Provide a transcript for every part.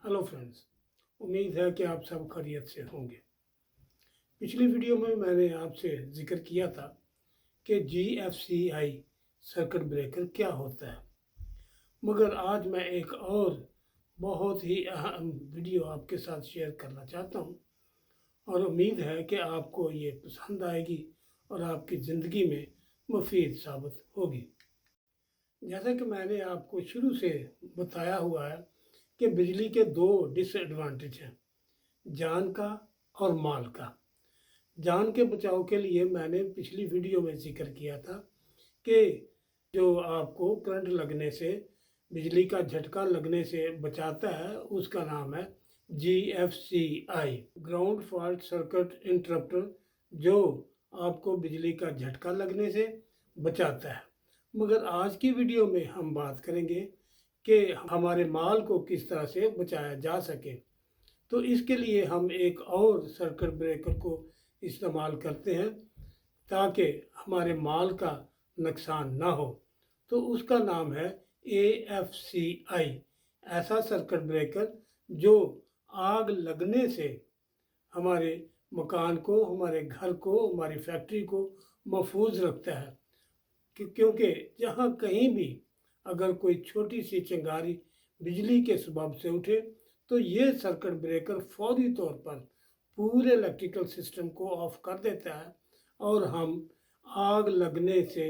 Hello friends, उम्मीद है कि आप सब खैरियत से होंगे। पिछली वीडियो में मैंने आपसे जिक्र किया था कि GFCI सर्किट ब्रेकर क्या होता है, मगर आज मैं एक और बहुत ही अहम वीडियो आपके साथ शेयर करना चाहता हूं और उम्मीद है कि आपको ये पसंद आएगी और आपकी ज़िंदगी में मुफीद साबित होगी। जैसा कि मैंने आपको शुरू से बताया हुआ है कि बिजली के दो डिसएडवांटेज हैं, जान का और माल का। जान के बचाव के लिए मैंने पिछली वीडियो में जिक्र किया था कि जो आपको करंट लगने से, बिजली का झटका लगने से बचाता है, उसका नाम है GFCI, ground fault circuit interrupter, जो आपको बिजली का झटका लगने से बचाता है। मगर आज की वीडियो में हम बात करेंगे कि हमारे माल को किस तरह से बचाया जा सके। तो इसके लिए हम एक और सर्किट ब्रेकर को इस्तेमाल करते हैं ताकि हमारे माल का नुकसान ना हो। तो उसका नाम है AFCI, ऐसा सर्किट ब्रेकर जो आग लगने से हमारे मकान को, हमारे घर को, हमारी फैक्ट्री को महफूज रखता है। क्योंकि जहाँ कहीं भी अगर कोई छोटी सी चिंगारी बिजली के सबब से उठे तो ये सर्किट ब्रेकर फौरी तौर पर पूरे इलेक्ट्रिकल सिस्टम को ऑफ कर देता है और हम आग लगने से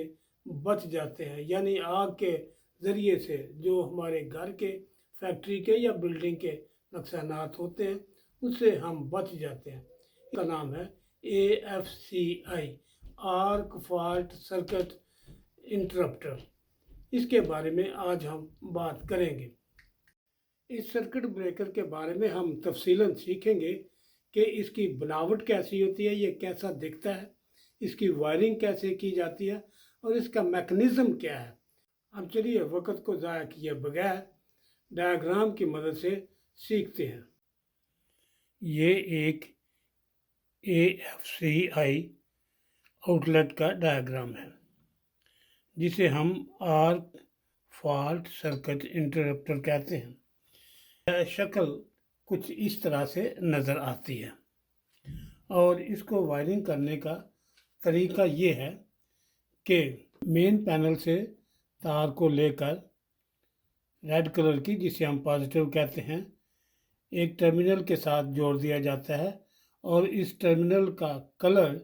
बच जाते हैं। यानी आग के ज़रिए से जो हमारे घर के, फैक्ट्री के या बिल्डिंग के नुकसानात होते हैं उससे हम बच जाते हैं। इसका नाम है AFCI, arc fault circuit interrupter. इसके बारे में आज हम बात करेंगे। इस सर्किट ब्रेकर के बारे में हम तफसीलन सीखेंगे कि इसकी बनावट कैसी होती है, ये कैसा दिखता है, इसकी वायरिंग कैसे की जाती है और इसका मैकेनिज़्म क्या है। अब चलिए वक्त को ज़ाया किए बगैर डायग्राम की मदद से सीखते हैं। ये एक AFCI आउटलेट का डायग्राम है जिसे हम आर्क फॉल्ट सर्किट इंटरप्टर कहते हैं। शक्ल कुछ इस तरह से नज़र आती है और इसको वायरिंग करने का तरीका ये है कि मेन पैनल से तार को लेकर रेड कलर की, जिसे हम पॉजिटिव कहते हैं, एक टर्मिनल के साथ जोड़ दिया जाता है और इस टर्मिनल का कलर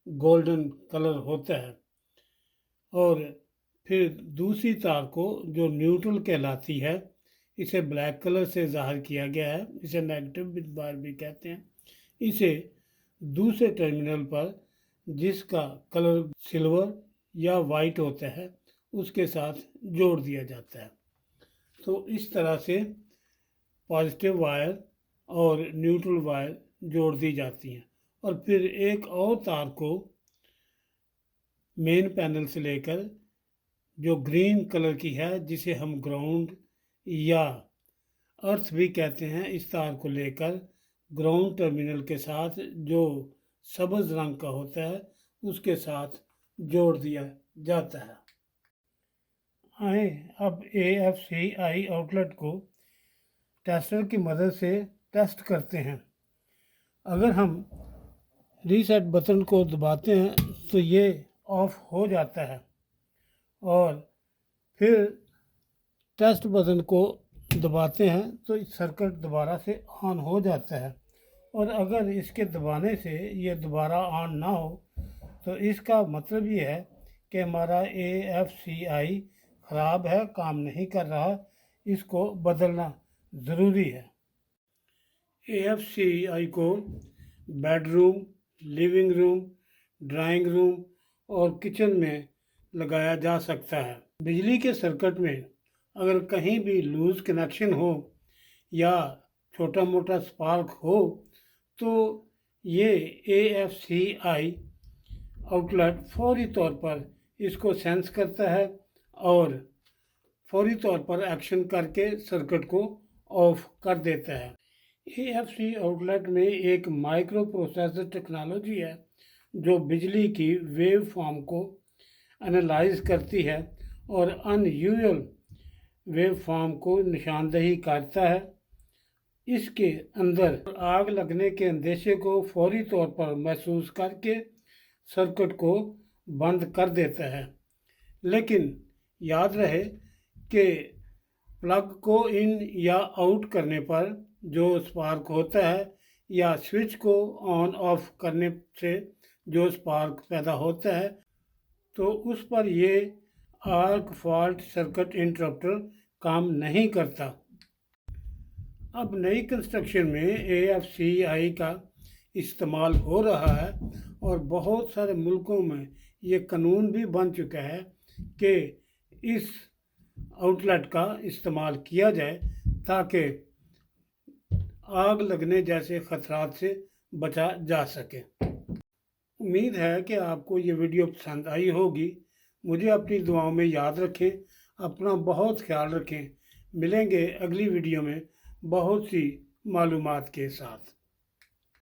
गोल्डन कलर होता है। और फिर दूसरी तार को जो न्यूट्रल कहलाती है, इसे ब्लैक कलर से ज़ाहिर किया गया है, इसे नेगेटिव बार भी कहते हैं। इसे दूसरे टर्मिनल पर जिसका कलर सिल्वर या वाइट होता है उसके साथ जोड़ दिया जाता है। तो इस तरह से पॉजिटिव वायर और न्यूट्रल वायर जोड़ दी जाती हैं और फिर एक और तार को मेन पैनल से लेकर जो ग्रीन कलर की है, जिसे हम ग्राउंड या अर्थ भी कहते हैं, इस तार को लेकर ग्राउंड टर्मिनल के साथ जो सब्ज़ रंग का होता है उसके साथ जोड़ दिया जाता है। आए अब AFCI आउटलेट को टेस्टर की मदद से टेस्ट करते हैं। अगर हम रीसेट बटन को दबाते हैं तो ये ऑफ हो जाता है और फिर टेस्ट बटन को दबाते हैं तो सर्किट दोबारा से ऑन हो जाता है। और अगर इसके दबाने से ये दोबारा ऑन ना हो तो इसका मतलब ये है कि हमारा AFCI ख़राब है, काम नहीं कर रहा, इसको बदलना ज़रूरी है। AFCI को bedroom, living room, drawing room और किचन में लगाया जा सकता है। बिजली के सर्किट में अगर कहीं भी लूज़ कनेक्शन हो या छोटा मोटा स्पार्क हो तो ये AFCI आउटलेट फौरी तौर पर इसको सेंस करता है और फौरी तौर पर एक्शन करके सर्किट को ऑफ कर देता है। AFCI आउटलेट में एक माइक्रो प्रोसेसर टेक्नोलॉजी है जो बिजली की वेव फॉर्म को एनालाइज करती है और अनयूजुअल वेव फॉर्म को निशानदही करता है इसके अंदर आग लगने के अंदेशे को फौरी तौर पर महसूस करके सर्किट को बंद कर देता है। लेकिन याद रहे कि प्लग को इन या आउट करने पर जो स्पार्क होता है या स्विच को ऑन ऑफ करने से जो स्पार्क पैदा होता है तो उस पर ये आर्क फॉल्ट सर्किट इंटरप्टर काम नहीं करता। अब नई कंस्ट्रक्शन में AFCI का इस्तेमाल हो रहा है और बहुत सारे मुल्कों में ये कानून भी बन चुका है कि इस आउटलेट का इस्तेमाल किया जाए ताकि आग लगने जैसे ख़तरात से बचा जा सके। उम्मीद है कि आपको ये वीडियो पसंद आई होगी। मुझे अपनी दुआओं में याद रखें, अपना बहुत ख्याल रखें। मिलेंगे अगली वीडियो में बहुत सी मालूमात के साथ।